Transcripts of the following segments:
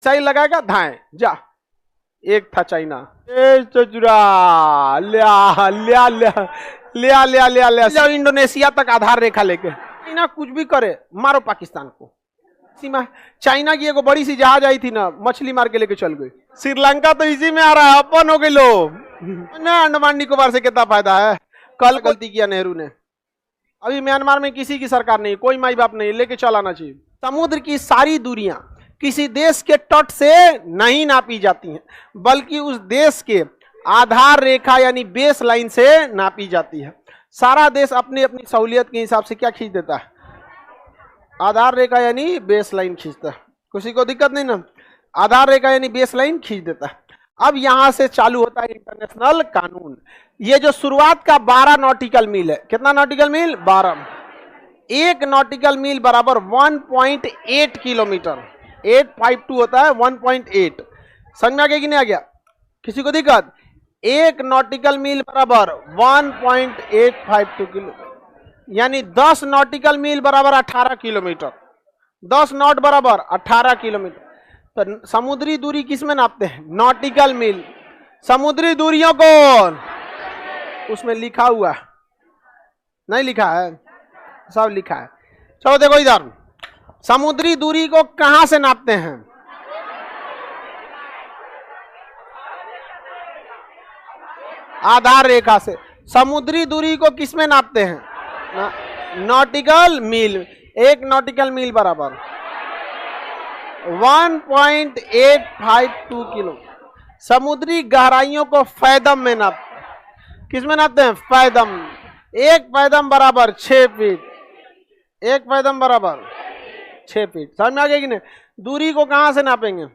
Missile लगाएगा धाए जा। एक था चाइना, ए चचुरा लिया लिया लिया लिया लिया लिया लिया इंडोनेशिया तक आधार रेखा लेके। चाइना कुछ भी करे, मारो पाकिस्तान को। सीमा चाइना की एगो बड़ी सी जहाज आई थी ना, मछली मार के लेके चल गई। श्रीलंका तो इसी में आ रहा है, अपन हो गए लो ना। अंडमान निकोबार से कितना फायदा है। कल गलती किया नेहरू ने। अभी म्यांमार में किसी की सरकार नहीं, कोई माई बाप नहीं, लेके चलाना चाहिए। समुद्र की सारी दूरियां किसी देश के तट से नहीं नापी जाती हैं, बल्कि उस देश के आधार रेखा यानी बेस लाइन से नापी जाती है। सारा देश अपनी अपनी सहूलियत के हिसाब से क्या खींच देता है, आधार रेखा यानी बेस लाइन खींचता है। किसी को दिक्कत नहीं ना, आधार रेखा यानी बेस लाइन खींच देता है। अब यहां से चालू होता है इंटरनेशनल कानून। ये जो शुरुआत का 12 नॉटिकल मील है, कितना नॉटिकल मील? 12। एक नॉटिकल मील बराबर 1.8 किलोमीटर। 852 होता है 1.8। समझ में आ गया कि नहीं आ गया? किसी को दिक्कत? एक नॉटिकल मील बराबर 1.852 किलोमीटर, यानी 10 नॉटिकल मील बराबर 18 किलोमीटर। 10 नॉट बराबर 18 किलोमीटर। तो समुद्री दूरी किस में नापते हैं? नॉटिकल मील। समुद्री दूरियों को उसमें लिखा हुआ है, नहीं लिखा है? सब लिखा है। चलो देखो इधर, समुद्री दूरी को कहां से नापते हैं? आधार रेखा से। समुद्री दूरी को किस में नापते हैं? नॉटिकल मील। एक नॉटिकल मील बराबर 1.852 किलो। समुद्री गहराइयों को फैदम में नापते हैं। किस में नापते हैं? फैदम। एक फैदम बराबर 6 फीट। एक फैदम बराबर 6 फीट। समझ में आ गया कि नहीं? दूरी को कहां से नापेंगे?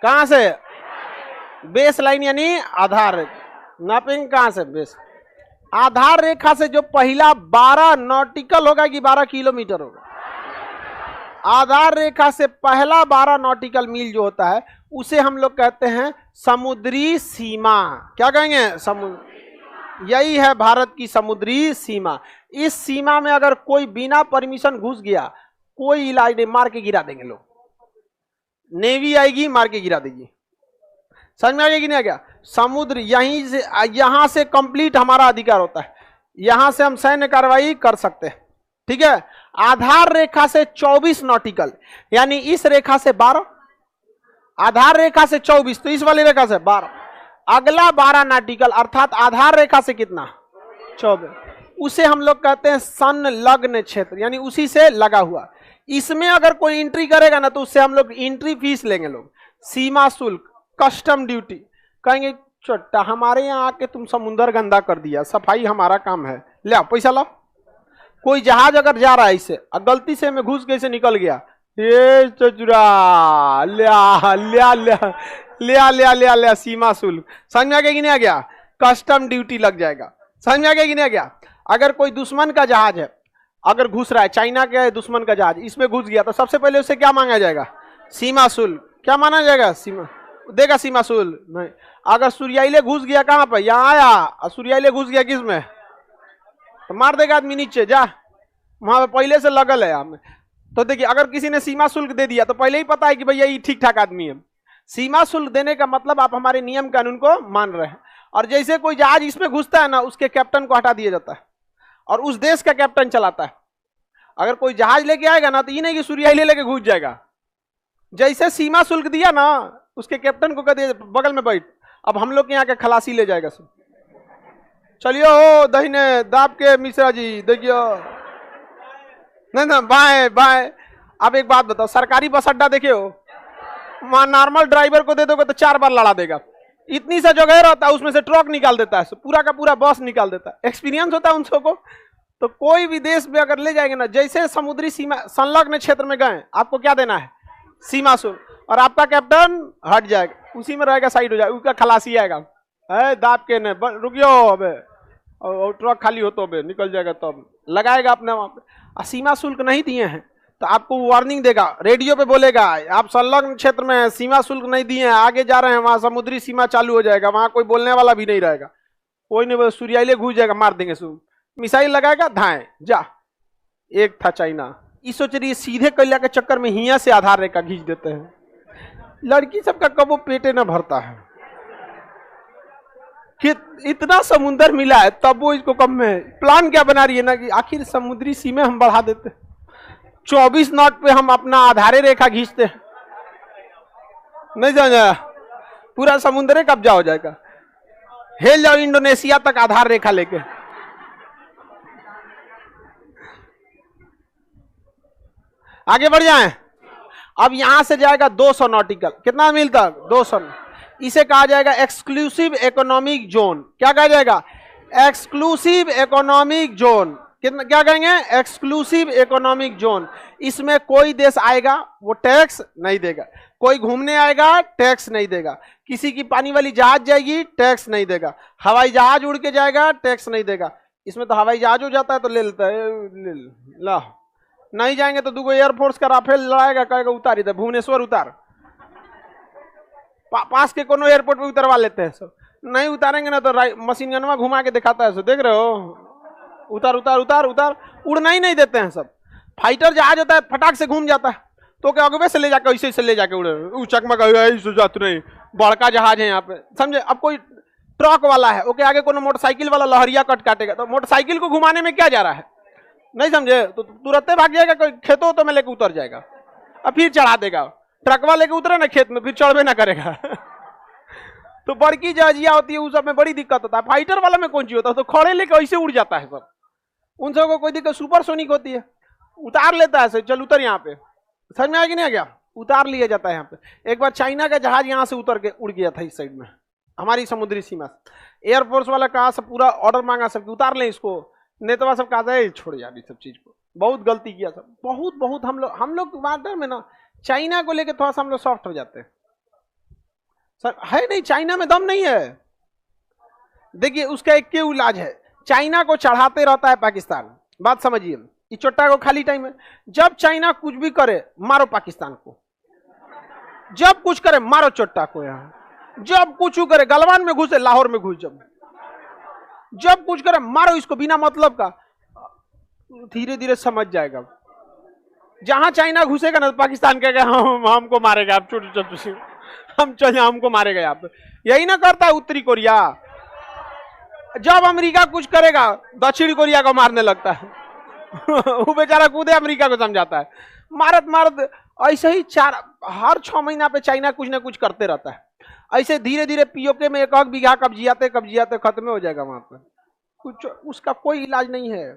कहां से? बेस लाइन यानी आधार रेखा। नापेंगे कहां से? बेस। आधार रेखा से जो पहला 12 नॉटिकल होगा कि 12 किलोमीटर होगा? आधार रेखा से पहला 12 नॉटिकल मील जो होता है उसे हम लोग कहते हैं समुद्री सीमा। क्या कहेंगे? समुद्र। यही है भारत की समुद्री सीमा। इस सीमा में अगर कोई बिना परमिशन घुस गया, कोई इलाज नहीं, मार के गिरा देंगे लोग। नेवी आएगी, मार के गिरा देगी। समझ में आ गया कि नहीं आ गया? समुद्र यहीं से, यहां से कंप्लीट हमारा अधिकार होता है। यहां से हम सैन्य कार्रवाई कर सकते हैं। ठीक है। आधार रेखा से 24 नॉटिकल, यानी इस रेखा से 12, आधार रेखा से 24, तो इस वाली रेखा से 12, अगला 12 नॉटिकल अर्थात आधार रेखा से कितना? 24। उसे हम लोग कहते हैं संलग्न क्षेत्र, यानी उसी से लगा हुआ। इसमें अगर कोई एंट्री करेगा ना तो उससे हम लोग एंट्री फीस लेंगे लोग, सीमा शुल्क, कस्टम ड्यूटी। कहेंगे छोटा हमारे यहाँ आके तुम समुद्र गंदा कर दिया, सफाई हमारा काम है, ले आओ पैसा लाओ। कोई जहाज अगर जा रहा है इसे और गलती से में घुस के इसे निकल गया, ये चचुरा लिया लिया लिया लिया लिया लिया लिया सीमा शुल्क। समझ में आ गया कि नहीं आ गया? कस्टम ड्यूटी लग जाएगा। समझ में आ गया कि नहीं आ गया? अगर कोई दुश्मन का जहाज है, अगर घुस रहा है, चाइना का दुश्मन का जहाज इसमें घुस गया, तो सबसे पहले उससे क्या मांगा जाएगा? सीमा शुल्क। क्या माना जाएगा? सीमा देगा, सीमा शुल्क नहीं। अगर सूर्याइले घुस गया कहां पर? यहां आया और सूर्याइले घुस गया किस में? तो मार देगा आदमी नीचे, जा वहां पे पहले से लगल है हमें। तो देखिए, अगर किसी ने सीमा शुल्क दे दिया तो पहले ही पता है कि भैया ये ठीक ठाक आदमी है। सीमा शुल्क देने का मतलब आप हमारे नियम कानून को मान रहे हैं। और जैसे कोई जहाज इसमें घुसता है ना, उसके कैप्टन को हटा दिया जाता है और उस देश का कैप्टन चलाता है। अगर कोई जहाज लेके आएगा ना तो ये नहीं कि सूर्याइले लेके घुस जाएगा। जैसे सीमा शुल्क दिया ना, उसके कैप्टन को कह दिया बगल में बैठ, अब हम लोग के यहाँ के खलासी ले जाएगा सब। चलियो हो दहीने दाब के मिश्रा जी, देखियो नहीं ना, बाएं बाएं। अब एक बात बताओ, सरकारी बस अड्डा देखे हो? वहां नॉर्मल ड्राइवर को दे दोगे तो 4 बार लड़ा देगा। इतनी सा जगह रहता है, उसमें से ट्रक निकाल देता है, पूरा का पूरा बस निकाल देता है। एक्सपीरियंस होता है उन सबको। तो कोई भी देश में अगर ले जाएंगे ना, जैसे समुद्री सीमा संलग्न क्षेत्र में गए, आपको क्या देना है? सीमा शुल्क। और आपका कैप्टन हट जाएगा, उसी में रहेगा, साइड हो जाएगा, उसका खलासी आएगा, दाब के ने रुकियो अबे, और ट्रक खाली हो तो अबे निकल जाएगा, तब लगाएगा अपने वहां पे। सीमा शुल्क नहीं दिए हैं तो आपको वार्निंग देगा, रेडियो पे बोलेगा आप संलग्न क्षेत्र में सीमा शुल्क नहीं दिए हैं, आगे जा रहे हैं, वहां समुद्री सीमा चालू हो जाएगा, वहां कोई बोलने वाला भी नहीं रहेगा। कोई नहीं, सूर्याइले घुस जाएगा, मार देंगे। मिसाइल लगाएगा, धाए जा। एक था चाइना, इस सोच रही है सीधे कैला के चक्कर में हिया से आधार रेखा खींच देते हैं। लड़की सबका कबो पेटे ना भरता है कि इतना समुंदर मिला है तब वो इसको कम में प्लान क्या बना रही है ना कि आखिर समुद्री सीमा हम बढ़ा देते, 24 नॉट पे हम अपना आधार रेखा खींचते हैं, नहीं समझा, पूरा समुद्र कब्जा हो जाएगा, हेल जाओ इंडोनेशिया तक आधार रेखा लेके। आगे बढ़ जाएं। अब यहां से जाएगा 200 नॉटिकल, कितना मिलता है 200, इसे कहा जाएगा एक्सक्लूसिव इकोनॉमिक जोन। क्या कहा जाएगा? Exclusive economic zone. कितना क्या कहेंगे? Exclusive economic zone. इसमें कोई देश आएगा वो टैक्स नहीं देगा, कोई घूमने आएगा टैक्स नहीं देगा, किसी की पानी वाली जहाज जाएगी टैक्स नहीं देगा, हवाई जहाज उड़ के जाएगा टैक्स नहीं देगा। इसमें तो हवाई जहाज हो जाता है तो ले लेता है, ला नहीं जाएंगे तो दूगो एयरफोर्स का राफेल लड़ाएगा, कहेगा उतार इधर भुवनेश्वर उतार, पास के कोनो एयरपोर्ट पे उतरवा लेते हैं सब। नहीं उतारेंगे ना तो मशीन गनवा घुमा के दिखाता है, देख रहे हो, उतार उतार उतार उतार, उड़ना ही नहीं देते हैं सब। फाइटर जहाज होता है फटाक से घूम जाता है, तो क्या अगवे से ले जाकर ऐसे से ले जाके उड़े चकमक नहीं, बड़का जहाज है यहाँ पे, समझे। अब कोई ट्रक वाला है, ओके आगे कोनो मोटरसाइकिल वाला लहरिया कट काटेगा, तो मोटरसाइकिल को घुमाने में क्या जा रहा है, नहीं समझे, तो तुरंत भाग जाएगा, कोई खेतों तो में लेके उतर जाएगा, अब फिर चढ़ा देगा। ट्रक वाले के उतरे ना खेत में, फिर चढ़वे ना करेगा। तो बड़की जहाजिया होती है उस सब में बड़ी दिक्कत होता है। फाइटर वाला में कौन चीज होता है, तो खड़े लेके ऐसे उड़ जाता है सब, उन सबको कोई दिक्कत। सुपरसोनिक होती है, उतार लेता है, चल उतर यहाँ पे, समझ में आ कि नहीं आ गया, उतार लिया जाता है यहाँ पे। एक बार चाइना का जहाज यहाँ से उतर के उड़ गया था इस साइड में, हमारी समुद्री सीमा। एयरफोर्स वाला कहा सब पूरा ऑर्डर मांगा सब उतार लें इसको, नेतवा सब कहा जाए छोड़ यार इस सब चीज को, बहुत गलती किया सब, बहुत हम लोग वाटर में ना चाइना को लेके थोड़ा सा हम लोग सॉफ्ट हो जाते हैं सर, है नहीं, चाइना में दम नहीं है। देखिए उसका एक क्यों इलाज है, चाइना को चढ़ाते रहता है पाकिस्तान, बात समझिए, इस चोट्टा को खाली टाइम है, जब चाइना कुछ भी करे मारो पाकिस्तान को, जब कुछ करे मारो चोट्टा को, यहाँ जब कुछ करे गलवान में घुसे, लाहौर में घुस, जब कुछ करे मारो इसको बिना मतलब का, धीरे धीरे समझ जाएगा। जहां चाइना घुसेगा ना तो पाकिस्तान कहेगा हमको मारेगा, आप छोटे हम चल हमको मारेगा आप। यही ना करता है उत्तरी कोरिया, जब अमेरिका कुछ करेगा दक्षिण कोरिया को मारने लगता है। वो बेचारा कूदे अमेरिका को समझाता है, मारत मारत ऐसे ही हर 6 महीना पे चाइना कुछ ना कुछ करते रहता है। ऐसे धीरे धीरे पीओके में 1 बीघा कब्जियाते खत्म हो जाएगा वहां पर, कुछ उसका कोई इलाज नहीं है।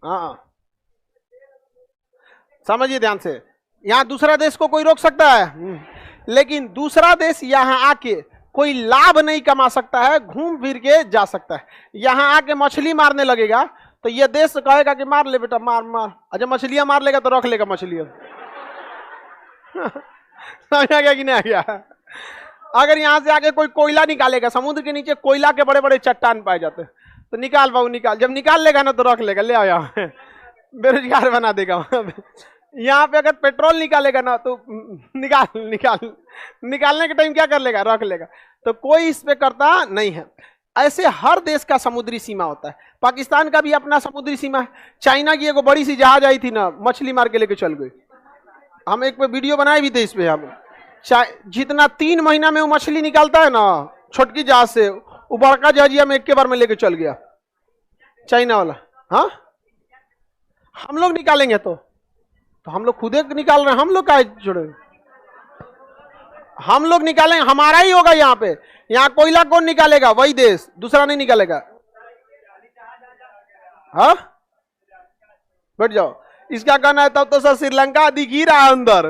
हाँ समझिए ध्यान से, यहाँ दूसरा देश को कोई रोक सकता है, लेकिन दूसरा देश यहाँ आके कोई लाभ नहीं कमा सकता है, घूम फिर के जा सकता है। यहाँ आके मछली मारने लगेगा तो ये देश कहेगा कि मार ले बेटा, मार मार, अच्छा मछलियां मार लेगा तो रख लेगा मछलियां। समझ आ गया कि नहीं आ गया? अगर यहाँ से आके कोई कोयला निकालेगा, समुद्र के नीचे कोयला के बड़े बड़े चट्टान पाए जाते हैं, तो निकाल बाबू निकाल, जब निकाल लेगा ना तो रख लेगा, ले आओ यहाँ, बेरोजगार बना देगा वहां पे। यहाँ पे अगर पेट्रोल निकालेगा ना तो निकालने के टाइम क्या कर लेगा, रख लेगा। तो कोई इस पे करता नहीं है। ऐसे हर देश का समुद्री सीमा होता है, पाकिस्तान का भी अपना समुद्री सीमा है। चाइना की एक बड़ी सी जहाज आई थी ना, मछली मार के लेके चल गई, हम एक पे वीडियो बनाए भी थे इस पे। हम जितना 3 महीना में वो मछली निकालता है ना छोटकी जहाज से, वो बड़का जहाजिया में 1 बार में लेके चल गया चाइना वाला। हाँ हम लोग निकालेंगे तो हम लोग खुदे निकाल रहे हैं, हम लोग का जुड़े, हम लोग निकालेंगे, हमारा ही होगा यहाँ पे। यहाँ कोयला कौन निकालेगा? वही देश, दूसरा नहीं निकालेगा। हाँ बैठ जाओ, इसका कहना है तब तो सर श्रीलंका दिख ही रहा है अंदर।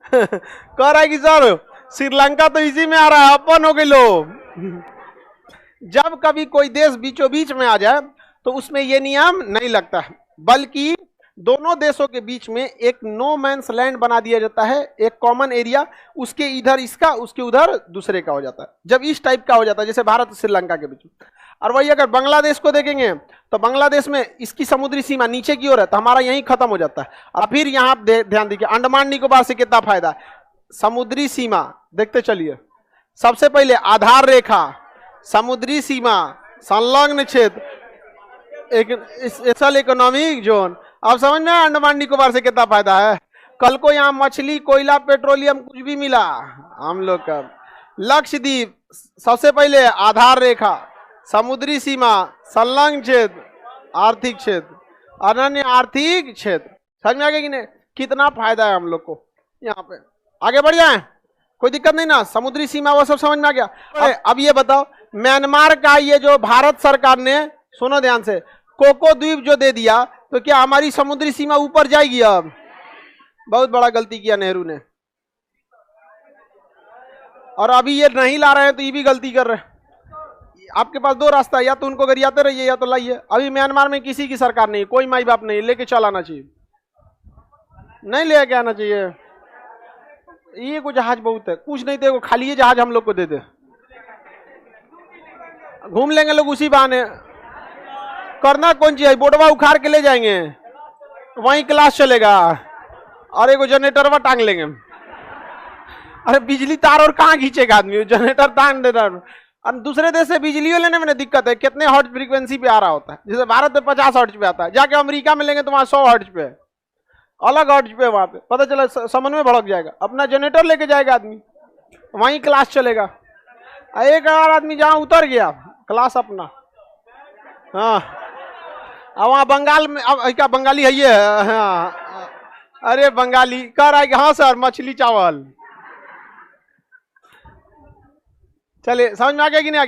कह रहा है कि सर श्रीलंका तो इसी में आ रहा है, अपन हो गए लोग। जब कभी कोई देश बीचों बीच में आ जाए तो उसमें यह नियम नहीं लगता है, बल्कि दोनों देशों के बीच में एक नो मैंस लैंड बना दिया जाता है, एक कॉमन एरिया, उसके इधर इसका उसके उधर दूसरे का हो जाता है। जब इस टाइप का हो जाता है जैसे भारत और श्रीलंका के बीच में। और वही अगर बांग्लादेश को देखेंगे तो बांग्लादेश में इसकी समुद्री सीमा नीचे की ओर है, तो हमारा यहीं खत्म हो जाता है। और फिर यहाँ ध्यान दीजिए, अंडमान निकोबार से कितना फायदा है। समुद्री सीमा देखते चलिए, सबसे पहले आधार रेखा, समुद्री सीमा, संलग्न क्षेत्र, एक स्पेशल इकोनॉमिक जोन। अब समझ में अंडमान निकोबार से कितना फायदा है। कल को यहाँ मछली, कोयला, पेट्रोलियम कुछ भी मिला हम लोग का। लक्षद्वीप सबसे पहले आधार रेखा, समुद्री सीमा, संलग्न क्षेत्र, आर्थिक क्षेत्र, अनन्य आर्थिक क्षेत्र। समझ में आ गया कि नहीं? कितना फायदा है हम लोग को यहाँ पे। आगे बढ़ जाए, कोई दिक्कत नहीं ना। समुद्री सीमा वो सब समझ में आ गया। अब ये बताओ, म्यांमार का ये जो भारत सरकार ने, सुनो ध्यान से, कोको द्वीप जो दे दिया, तो क्या हमारी समुद्री सीमा ऊपर जाएगी? अब बहुत बड़ा गलती किया नेहरू ने, और अभी ये नहीं ला रहे हैं तो ये भी गलती कर रहे हैं। आपके पास दो रास्ता है, या तो उनको गरियाते रहिए या तो लाइए। अभी म्यांमार में किसी की सरकार नहीं, कोई माई बाप नहीं, लेके चल आना चाहिए, नहीं लेके आना चाहिए। ये को जहाज बहुत है, कुछ नहीं थे, वो खाली जहाज हम लोग को दे दे, घूम लेंगे लोग उसी बहाने। करना कौन चीज है, बोटवा उखाड़ के ले जाएंगे, वहीं क्लास चलेगा, और एक जनरेटर टांग लेंगे। अरे बिजली तार और कहाँ खींचेगा आदमी, जनरेटर टांग देना। और दूसरे देश से बिजलियों लेने में दिक्कत है, कितने हर्ट्ज फ्रीक्वेंसी पे आ रहा होता है। जैसे भारत में 50 हर्ट्ज पे आता है, जाके अमेरिका में लेंगे तो वहां 100 हर्ट्ज पे, अलग हर्ट्ज पे, वहां पे पता चला समन्वय भड़क जाएगा। अपना जनरेटर लेके जाएगा आदमी, वहीं क्लास चलेगा। एक अगर आदमी जहां उतर गया, क्लास अपना। हाँ, अब वहाँ बंगाल में, अब क्या बंगाली है ये? हाँ, अरे बंगाली कह रहा है कि हाँ सर मछली चावल। चलिए समझ में आ गया कि नहीं आ गया?